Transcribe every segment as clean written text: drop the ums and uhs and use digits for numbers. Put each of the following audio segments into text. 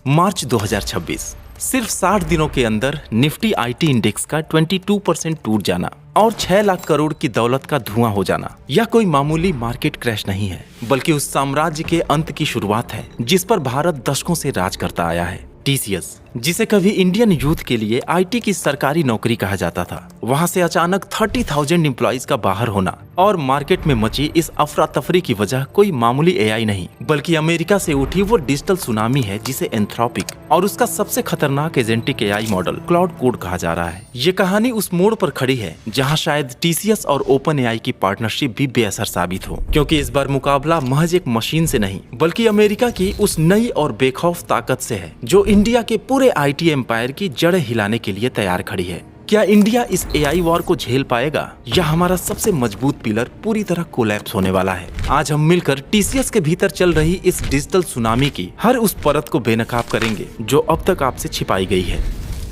मार्च 2026। सिर्फ 60 दिनों के अंदर निफ्टी आईटी इंडेक्स का 22% टूट जाना और 6 लाख करोड़ की दौलत का धुआं हो जाना, यह कोई मामूली मार्केट क्रैश नहीं है, बल्कि उस साम्राज्य के अंत की शुरुआत है जिस पर भारत दशकों से राज करता आया है। टीसीएस, जिसे कभी इंडियन यूथ के लिए आईटी की सरकारी नौकरी कहा जाता था, वहां से अचानक 30,000 एम्प्लॉइज का बाहर होना और मार्केट में मची इस अफरा तफरी की वजह कोई मामूली एआई नहीं, बल्कि अमेरिका से उठी वो डिजिटल सुनामी है जिसे एंथ्रोपिक और उसका सबसे खतरनाक agentic AI model cloud code कहा जा रहा है। ये कहानी उस मोड़ पर खड़ी है जहां शायद टीसीएस और ओपन एआई की पार्टनरशिप भी बेअसर साबित हो, क्योंकि इस बार मुकाबला महज एक मशीन से नहीं बल्कि अमेरिका की उस नई और बेखौफ ताकत से है जो इंडिया के पूरे आईटी एम्पायर की जड़ें हिलाने के लिए तैयार खड़ी है। क्या इंडिया इस एआई वॉर को झेल पाएगा या हमारा सबसे मजबूत पिलर पूरी तरह कोलैप्स होने वाला है? आज हम मिलकर टीसीएस के भीतर चल रही इस डिजिटल सुनामी की हर उस परत को बेनकाब करेंगे जो अब तक आपसे छिपाई गई है।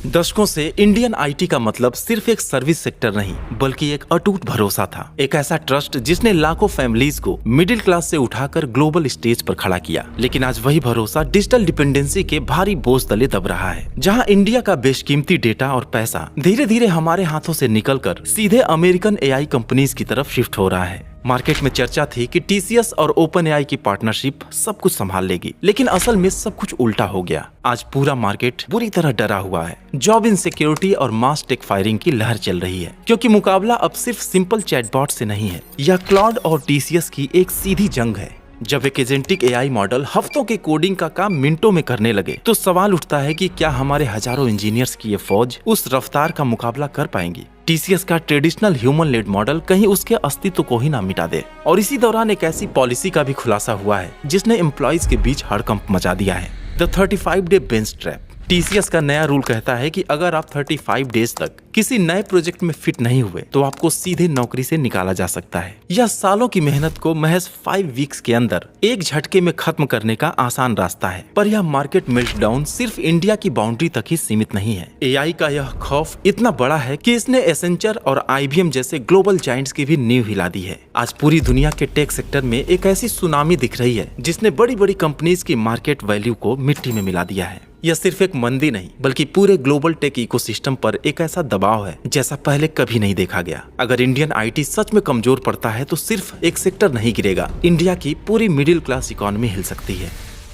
दशकों से इंडियन आईटी का मतलब सिर्फ एक सर्विस सेक्टर नहीं बल्कि एक अटूट भरोसा था, एक ऐसा ट्रस्ट जिसने लाखों फैमिलीज को मिडिल क्लास से उठाकर ग्लोबल स्टेज पर खड़ा किया। लेकिन आज वही भरोसा डिजिटल डिपेंडेंसी के भारी बोझ तले दब रहा है, जहां इंडिया का बेशकीमती डेटा और पैसा धीरे धीरे हमारे हाथों से निकलकर सीधे अमेरिकन एआई कंपनीज की तरफ शिफ्ट हो रहा है। मार्केट में चर्चा थी कि टीसीएस और ओपन एआई की पार्टनरशिप सब कुछ संभाल लेगी, लेकिन असल में सब कुछ उल्टा हो गया। आज पूरा मार्केट बुरी तरह डरा हुआ है। जॉब इनसिक्योरिटी और मास टेक फायरिंग की लहर चल रही है, क्योंकि मुकाबला अब सिर्फ सिंपल चैटबॉट से नहीं है, यह क्लाउड और टीसीएस की एक सीधी जंग है। जब एक एजेंटिक एआई मॉडल हफ्तों के कोडिंग का काम मिनटों में करने लगे तो सवाल उठता है कि क्या हमारे हजारों इंजीनियर्स की ये फौज उस रफ्तार का मुकाबला कर पाएंगी? टीसीएस का ट्रेडिशनल ह्यूमन लेड मॉडल कहीं उसके अस्तित्व को ही ना मिटा दे। और इसी दौरान एक ऐसी पॉलिसी का भी खुलासा हुआ है जिसने एम्प्लॉइज के बीच हड़कंप मचा दिया है, the 35 day bench trap. TCS का नया रूल कहता है कि अगर आप 35 डेज तक किसी नए प्रोजेक्ट में फिट नहीं हुए तो आपको सीधे नौकरी से निकाला जा सकता है। यह सालों की मेहनत को महज 5 वीक्स के अंदर एक झटके में खत्म करने का आसान रास्ता है। पर यह मार्केट मेल्टडाउन सिर्फ इंडिया की बाउंड्री तक ही सीमित नहीं है। एआई का यह खौफ इतना बड़ा है कि इसने एसेंचर और आईबीएम जैसे ग्लोबल जायंट्स की भी नींव हिला दी है। आज पूरी दुनिया के टेक सेक्टर में एक ऐसी सुनामी दिख रही है जिसने बड़ी बड़ी कंपनीज की मार्केट वैल्यू को मिट्टी में मिला दिया है। यह सिर्फ एक मंदी नहीं बल्कि पूरे ग्लोबल टेक इकोसिस्टम पर एक ऐसा दबाव है जैसा पहले कभी नहीं देखा गया। अगर इंडियन आईटी सच में कमजोर पड़ता है तो सिर्फ एक सेक्टर नहीं गिरेगा, इंडिया की पूरी मिडिल क्लास इकोनॉमी हिल सकती है।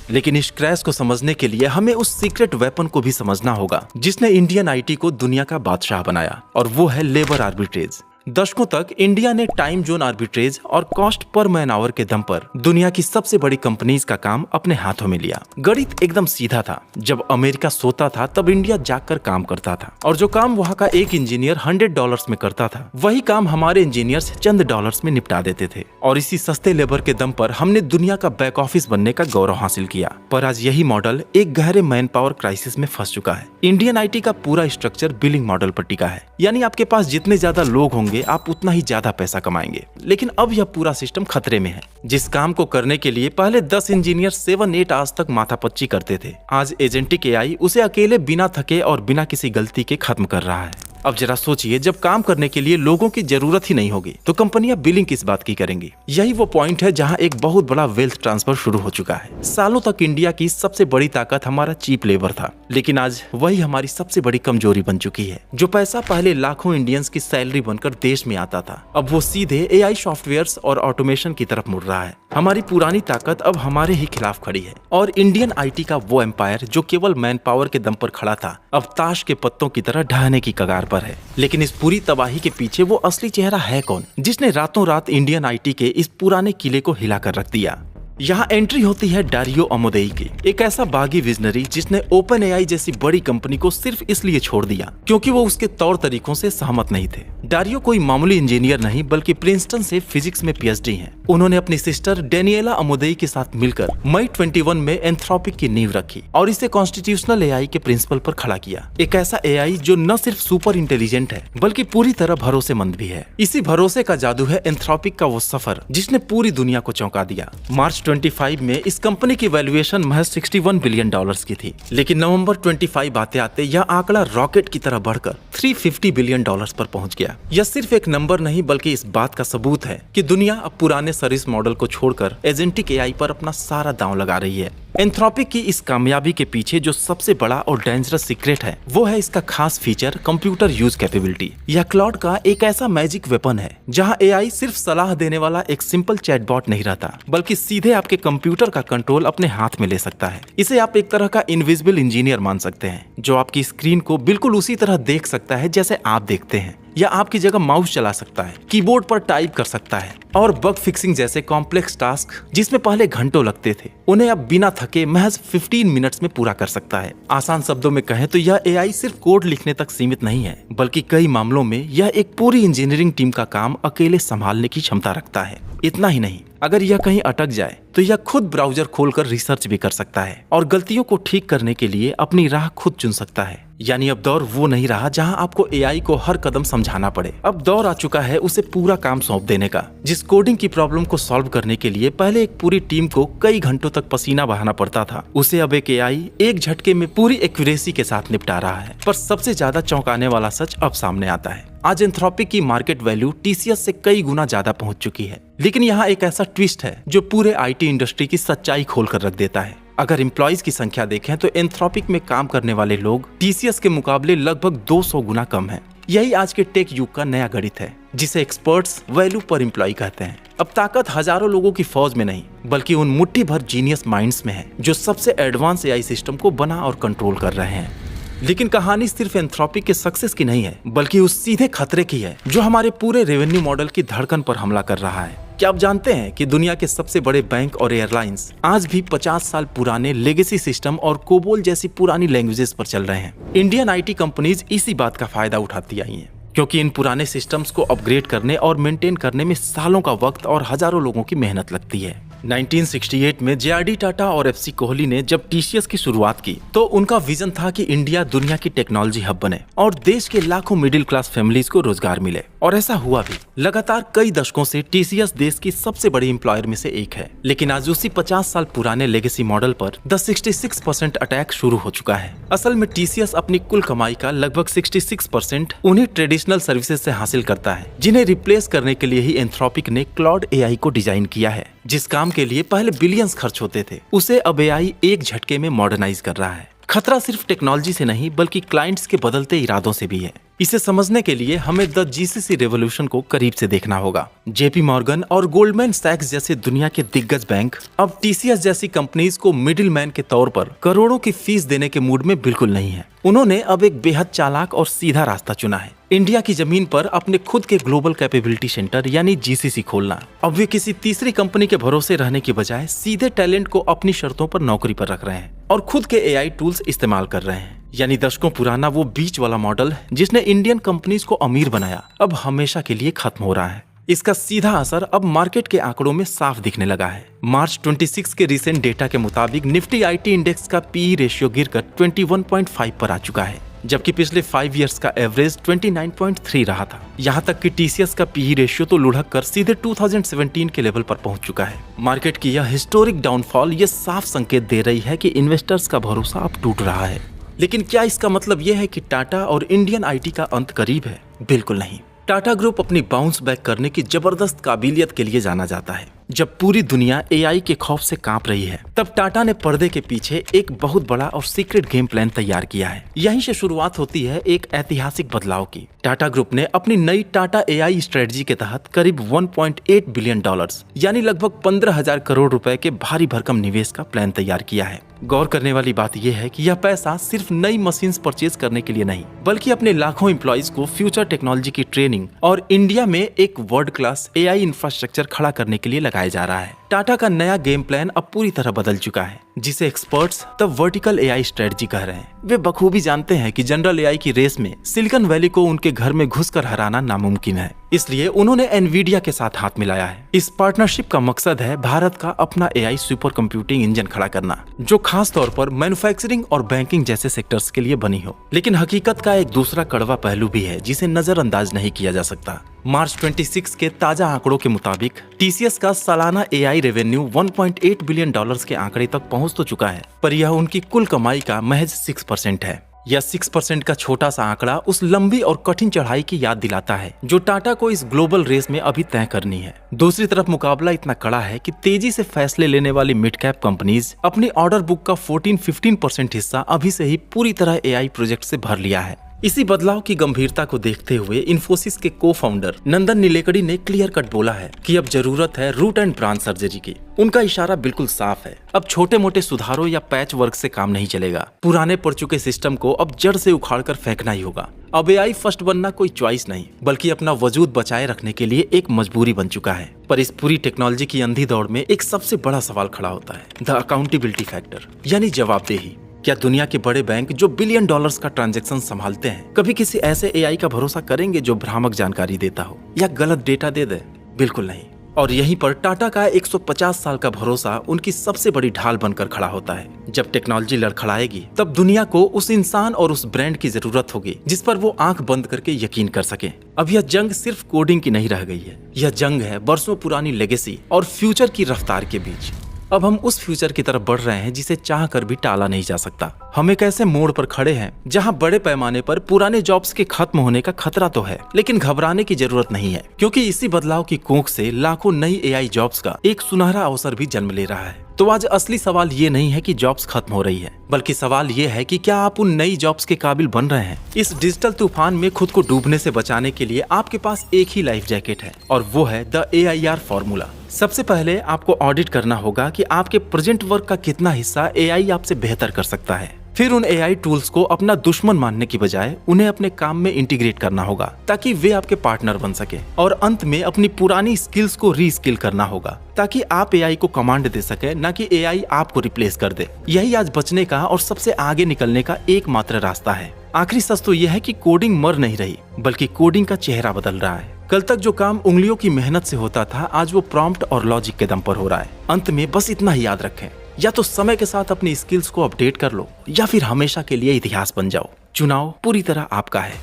लेकिन इस क्रैश को समझने के लिए हमें उस सीक्रेट वेपन को भी समझना होगा जिसने इंडियन आईटी को दुनिया का बादशाह बनाया, और वो है लेबर आर्बिट्रेज। दशकों तक इंडिया ने टाइम जोन आर्बिट्रेज और कॉस्ट पर मैन आवर के दम पर दुनिया की सबसे बड़ी कंपनीज का काम अपने हाथों में लिया। गणित एकदम सीधा था, जब अमेरिका सोता था तब इंडिया जागकर काम करता था, और जो काम वहाँ का एक इंजीनियर $100 में करता था वही काम हमारे इंजीनियर्स चंद डॉलर्स में निपटा देते थे। और इसी सस्ते लेबर के दम पर हमने दुनिया का बैक ऑफिस बनने का गौरव हासिल किया। पर आज यही मॉडल एक गहरे मैन पावर क्राइसिस में फंस चुका है। इंडियन आईटी का पूरा स्ट्रक्चर बिलिंग मॉडल पर टिका है, यानी आपके पास जितने ज्यादा लोग होंगे आप उतना ही ज्यादा पैसा कमाएंगे। लेकिन अब यह पूरा सिस्टम खतरे में है। जिस काम को करने के लिए पहले 10 इंजीनियर 7-8 आवर्स तक माथापच्ची करते थे, आज एजेंटिक एआई उसे अकेले बिना थके और बिना किसी गलती के खत्म कर रहा है। अब जरा सोचिए, जब काम करने के लिए लोगों की जरूरत ही नहीं होगी तो कंपनियां बिलिंग किस बात की करेंगी? यही वो पॉइंट है जहां एक बहुत बड़ा वेल्थ ट्रांसफर शुरू हो चुका है। सालों तक इंडिया की सबसे बड़ी ताकत हमारा चीप लेबर था, लेकिन आज वही हमारी सबसे बड़ी कमजोरी बन चुकी है। जो पैसा पहले लाखों इंडियंस की सैलरी बनकर देश में आता था, अब वो सीधे एआई सॉफ्टवेयर्स और ऑटोमेशन की तरफ मुड़ रहा है। हमारी पुरानी ताकत अब हमारे ही खिलाफ खड़ी है, और इंडियन आईटी का वो एम्पायर जो केवल मैन पावर के दम पर खड़ा था, अब ताश के पत्तों की तरह ढहने की कगार पर है। लेकिन इस पूरी तबाही के पीछे वो असली चेहरा है कौन, जिसने रातों रात इंडियन आईटी के इस पुराने किले को हिला कर रख दिया? यहाँ एंट्री होती है डारियो अमोदेई की, एक ऐसा बागी विजनरी जिसने ओपन एआई जैसी बड़ी कंपनी को सिर्फ इसलिए छोड़ दिया क्योंकि वो उसके तौर तरीकों से सहमत नहीं थे। डारियो कोई मामूली इंजीनियर नहीं बल्कि प्रिंसटन से फिजिक्स में पीएचडी हैं। उन्होंने अपनी सिस्टर डेनिएला अमोदेई के साथ मिलकर मई 21 में एंथ्रोपिक की नींव रखी और इसे कॉन्स्टिट्यूशनल एआई के प्रिंसिपल पर खड़ा किया। एक ऐसा एआई जो न सिर्फ सुपर इंटेलिजेंट है बल्कि पूरी तरह भरोसेमंद भी है। इसी भरोसे का जादू है एंथ्रोपिक का वो सफर जिसने पूरी दुनिया को चौंका दिया। मार्च 25 में इस कंपनी की वैल्यूएशन महज $61 बिलियन की थी, लेकिन नवंबर 25 आते आते यह आंकड़ा रॉकेट की तरह बढ़कर $350 बिलियन पर पहुंच गया। यह सिर्फ एक नंबर नहीं बल्कि इस बात का सबूत है कि दुनिया अब पुराने सर्विस मॉडल को छोड़कर एजेंटिक एआई पर अपना सारा दांव लगा रही है। एंथ्रोपिक की इस कामयाबी के पीछे जो सबसे बड़ा और डेंजरस सीक्रेट है वो है इसका खास फीचर, कंप्यूटर यूज कैपेबिलिटी। यह क्लाउड का एक ऐसा मैजिक वेपन है जहां एआई सिर्फ सलाह देने वाला एक सिंपल चैटबॉट नहीं रहता, बल्कि सीधे आपके कंप्यूटर का कंट्रोल अपने हाथ में ले सकता है। इसे आप एक तरह का इनविजिबल इंजीनियर मान सकते हैं जो आपकी स्क्रीन को बिल्कुल उसी तरह देख सकता है जैसे आप देखते हैं, या आपकी जगह माउस चला सकता है, कीबोर्ड पर टाइप कर सकता है, और बग फिक्सिंग जैसे कॉम्प्लेक्स टास्क जिसमें पहले घंटों लगते थे उन्हें अब बिना थके महज 15 मिनट्स में पूरा कर सकता है। आसान शब्दों में कहें तो यह एआई सिर्फ कोड लिखने तक सीमित नहीं है, बल्कि कई मामलों में यह एक पूरी इंजीनियरिंग टीम का काम अकेले संभालने की क्षमता रखता है। इतना ही नहीं, अगर यह कहीं अटक जाए तो यह खुद ब्राउजर खोलकर रिसर्च भी कर सकता है और गलतियों को ठीक करने के लिए अपनी राह खुद चुन सकता है। यानी अब दौर वो नहीं रहा जहां आपको एआई को हर कदम समझाना पड़े। अब दौर आ चुका है उसे पूरा काम सौंप देने का। जिस कोडिंग की प्रॉब्लम को सॉल्व करने के लिए पहले एक पूरी टीम को कई घंटों तक पसीना बहाना पड़ता था, उसे अब एक एआई एक झटके में पूरी एक्यूरेसी के साथ निपटा रहा है। पर सबसे ज्यादा चौंकाने वाला सच अब सामने आता है। आज एंथ्रोपिक की मार्केट वैल्यू टीसीएस से कई गुना ज्यादा पहुंच चुकी है, लेकिन यहाँ एक ऐसा ट्विस्ट है जो पूरे आईटी इंडस्ट्री की सच्चाई खोल कर रख देता है। अगर एम्प्लॉइज की संख्या देखें तो एंथ्रोपिक में काम करने वाले लोग टीसीएस के मुकाबले लगभग 200 गुना कम है। यही आज के टेक युग का नया गणित है, जिसे एक्सपर्ट्स वैल्यू पर एम्प्लॉय कहते हैं। अब ताकत हजारों लोगों की फौज में नहीं, बल्कि उन मुट्ठी भर जीनियस माइंड्स में है जो सबसे एडवांस एआई सिस्टम को बना और कंट्रोल कर रहे हैं। लेकिन कहानी सिर्फ एंथ्रोपिक के सक्सेस की नहीं है, बल्कि उस सीधे खतरे की है जो हमारे पूरे रेवेन्यू मॉडल की धड़कन पर हमला कर रहा है। क्या आप जानते हैं कि दुनिया के सबसे बड़े बैंक और एयरलाइंस आज भी 50 साल पुराने लेगेसी सिस्टम और कोबोल जैसी पुरानी लैंग्वेजेस पर चल रहे हैं? इंडियन आईटी कंपनीज इसी बात का फायदा उठाती आई हैं, क्योंकि इन पुराने सिस्टम्स को अपग्रेड करने और मेंटेन करने में सालों का वक्त और हजारों लोगों की मेहनत लगती है। 1968 में जेआरडी टाटा और एफसी कोहली ने जब टीसीएस की शुरुआत की तो उनका विजन था कि इंडिया दुनिया की टेक्नोलॉजी हब बने और देश के लाखों मिडिल क्लास फैमिलीज को रोजगार मिले, और ऐसा हुआ भी। लगातार कई दशकों से टीसीएस देश की सबसे बड़ी एम्प्लॉयर में से एक है, लेकिन आज उसी 50 साल पुराने लेगेसी मॉडल पर 66% अटैक शुरू हो चुका है। असल में टीसीएस अपनी कुल कमाई का लगभग 66% उन्हीं ट्रेडिशनल सर्विसेज से हासिल करता है, जिन्हें रिप्लेस करने के लिए ही एंथ्रोपिक ने क्लाउड एआई को डिजाइन किया है। जिस काम के लिए पहले बिलियंस खर्च होते थे, उसे अब एआई एक झटके में मॉडर्नाइज कर रहा है। खतरा सिर्फ टेक्नोलॉजी से नहीं बल्कि क्लाइंट्स के बदलते इरादों से भी है। इसे समझने के लिए हमें द जीसीसी रेवोल्यूशन को करीब से देखना होगा। जेपी मॉर्गन और गोल्डमैन सैक्स जैसे दुनिया के दिग्गज बैंक अब टीसीएस जैसी कंपनीज को मिडिल मैन के तौर पर करोड़ों की फीस देने के मूड में बिल्कुल नहीं है। उन्होंने अब एक बेहद चालाक और सीधा रास्ता चुना है, इंडिया की जमीन पर अपने खुद के ग्लोबल कैपेबिलिटी सेंटर यानी जीसीसी खोलना। अब वे किसी तीसरी कंपनी के भरोसे रहने की बजाय सीधे टैलेंट को अपनी शर्तों पर नौकरी पर रख रहे हैं और खुद के एआई टूल्स इस्तेमाल कर रहे हैं। यानी दशकों पुराना वो बीच वाला मॉडल जिसने इंडियन कंपनीज को अमीर बनाया, अब हमेशा के लिए खत्म हो रहा है। इसका सीधा असर अब मार्केट के आंकड़ों में साफ दिखने लगा है। मार्च 26 के रिसेंट डेटा के मुताबिक निफ्टी आईटी इंडेक्स का पीई रेशियो गिरकर 21.5 पर आ चुका है, जबकि पिछले 5 इयर्स का एवरेज 29.3 रहा था। यहाँ तक कि टीसीएस का पीई रेशियो तो लुढ़क कर सीधे 2017 के लेवल पर पहुंच चुका है। मार्केट की यह हिस्टोरिक डाउनफॉल ये साफ संकेत दे रही है कि इन्वेस्टर्स का भरोसा अब टूट रहा है। लेकिन क्या इसका मतलब यह है कि टाटा और इंडियन आईटी का अंत करीब है? बिल्कुल नहीं। टाटा ग्रुप अपनी बाउंस बैक करने की जबरदस्त काबिलियत के लिए जाना जाता है। जब पूरी दुनिया एआई के खौफ से कांप रही है, तब टाटा ने पर्दे के पीछे एक बहुत बड़ा और सीक्रेट गेम प्लान तैयार किया है। यहीं से शुरुआत होती है एक ऐतिहासिक बदलाव की। टाटा ग्रुप ने अपनी नई टाटा एआई स्ट्रेटजी के तहत करीब $1.8 बिलियन यानी लगभग 15,000 करोड़ रुपए के भारी भरकम निवेश का प्लान तैयार किया है। गौर करने वाली बात यह है कि यह पैसा सिर्फ नई मशीन्स परचेज करने के लिए नहीं, बल्कि अपने लाखों एम्प्लॉइज को फ्यूचर टेक्नोलॉजी की ट्रेनिंग और इंडिया में एक वर्ल्ड क्लास एआई इंफ्रास्ट्रक्चर खड़ा करने के लिए लगाया जा रहा है। टाटा का नया गेम प्लान अब पूरी तरह बदल चुका है, जिसे experts the vertical AI strategy कह रहे हैं। वे बखूबी जानते हैं कि जनरल एआई की रेस में सिलिकॉन वैली को उनके घर में घुसकर हराना नामुमकिन है, इसलिए उन्होंने एनवीडिया के साथ हाथ मिलाया है। इस पार्टनरशिप का मकसद है भारत का अपना एआई सुपर कंप्यूटिंग इंजन खड़ा करना, जो खास तौर पर मैन्युफैक्चरिंग और बैंकिंग जैसे सेक्टर्स के लिए बनी हो। लेकिन हकीकत का एक दूसरा कड़वा पहलू भी है जिसे नजरअंदाज नहीं किया जा सकता। मार्च 26 के ताजा आंकड़ों के मुताबिक टीसीएस का सालाना एआई रेवेन्यू 1.8 बिलियन डॉलर्स के आंकड़े तक पहुंच तो चुका है, पर यह उनकी कुल कमाई का महज 6% है। यह 6% का छोटा सा आंकड़ा उस लंबी और कठिन चढ़ाई की याद दिलाता है जो टाटा को इस ग्लोबल रेस में अभी तय करनी है। दूसरी तरफ मुकाबला इतना कड़ा है कि तेजी से फैसले लेने वाली मिड कैप कंपनीज अपनी ऑर्डर बुक का 14-15% हिस्सा अभी से ही पूरी तरह एआई प्रोजेक्ट से भर लिया है। इसी बदलाव की गंभीरता को देखते हुए इन्फोसिस के को फाउंडर नंदन नीलेकणी ने क्लियर कट बोला है कि अब जरूरत है रूट एंड ब्रांच सर्जरी की। उनका इशारा बिल्कुल साफ है, अब छोटे मोटे सुधारों या पैच वर्क से काम नहीं चलेगा। पुराने पड़ चुके सिस्टम को अब जड़ से उखाड़ कर फेंकना ही होगा। अब एआई फर्स्ट बनना कोई चॉइस नहीं, बल्कि अपना वजूद बचाए रखने के लिए एक मजबूरी बन चुका है। पर इस पूरी टेक्नोलॉजी की अंधी दौड़ में एक सबसे बड़ा सवाल खड़ा होता है, द अकाउंटेबिलिटी फैक्टर, यानी जवाबदेही। क्या दुनिया के बड़े बैंक जो बिलियन डॉलर्स का ट्रांजैक्शन संभालते हैं कभी किसी ऐसे एआई का भरोसा करेंगे जो भ्रामक जानकारी देता हो या गलत डेटा दे दे? बिल्कुल नहीं। और यहीं पर टाटा का 150 साल का भरोसा उनकी सबसे बड़ी ढाल बनकर खड़ा होता है। जब टेक्नोलॉजी लड़खड़ाएगी तब दुनिया को उस इंसान और उस ब्रांड की जरूरत होगी जिस पर वो आंख बंद करके यकीन कर सके। अब यह जंग सिर्फ कोडिंग की नहीं रह गई है, यह जंग है बरसों पुरानी लेगेसी और फ्यूचर की रफ्तार के बीच। अब हम उस फ्यूचर की तरफ बढ़ रहे हैं जिसे चाह कर भी टाला नहीं जा सकता। हम एक ऐसे मोड़ पर खड़े हैं जहां बड़े पैमाने पर पुराने जॉब्स के खत्म होने का खतरा तो है, लेकिन घबराने की जरूरत नहीं है, क्योंकि इसी बदलाव की कोख से लाखों नई एआई जॉब्स का एक सुनहरा अवसर भी जन्म ले रहा है। तो आज असली सवाल ये नहीं है कि जॉब्स खत्म हो रही है, बल्कि सवाल ये है कि क्या आप उन नई जॉब्स के काबिल बन रहे हैं। इस डिजिटल तूफान में खुद को डूबने से बचाने के लिए आपके पास एक ही लाइफ जैकेट है, और वो है द AIR फॉर्मूला। सबसे पहले आपको ऑडिट करना होगा कि आपके प्रेजेंट वर्क का कितना हिस्सा एआई आपसे बेहतर कर सकता है। फिर उन एआई टूल्स को अपना दुश्मन मानने की बजाय उन्हें अपने काम में इंटीग्रेट करना होगा ताकि वे आपके पार्टनर बन सके। और अंत में अपनी पुरानी स्किल्स को रीस्किल करना होगा ताकि आप एआई को कमांड दे सके, न कि एआई आपको रिप्लेस कर दे। यही आज बचने का और सबसे आगे निकलने का एकमात्र रास्ता है। आखिरी सच तो यह है कि कोडिंग मर नहीं रही, बल्कि कोडिंग का चेहरा बदल रहा है। कल तक जो काम उंगलियों की मेहनत से होता था, आज वो प्रॉम्प्ट और लॉजिक के दम पर हो रहा है। अंत में बस इतना ही याद रखें, या तो समय के साथ अपनी स्किल्स को अपडेट कर लो, या फिर हमेशा के लिए इतिहास बन जाओ। चुनाव पूरी तरह आपका है।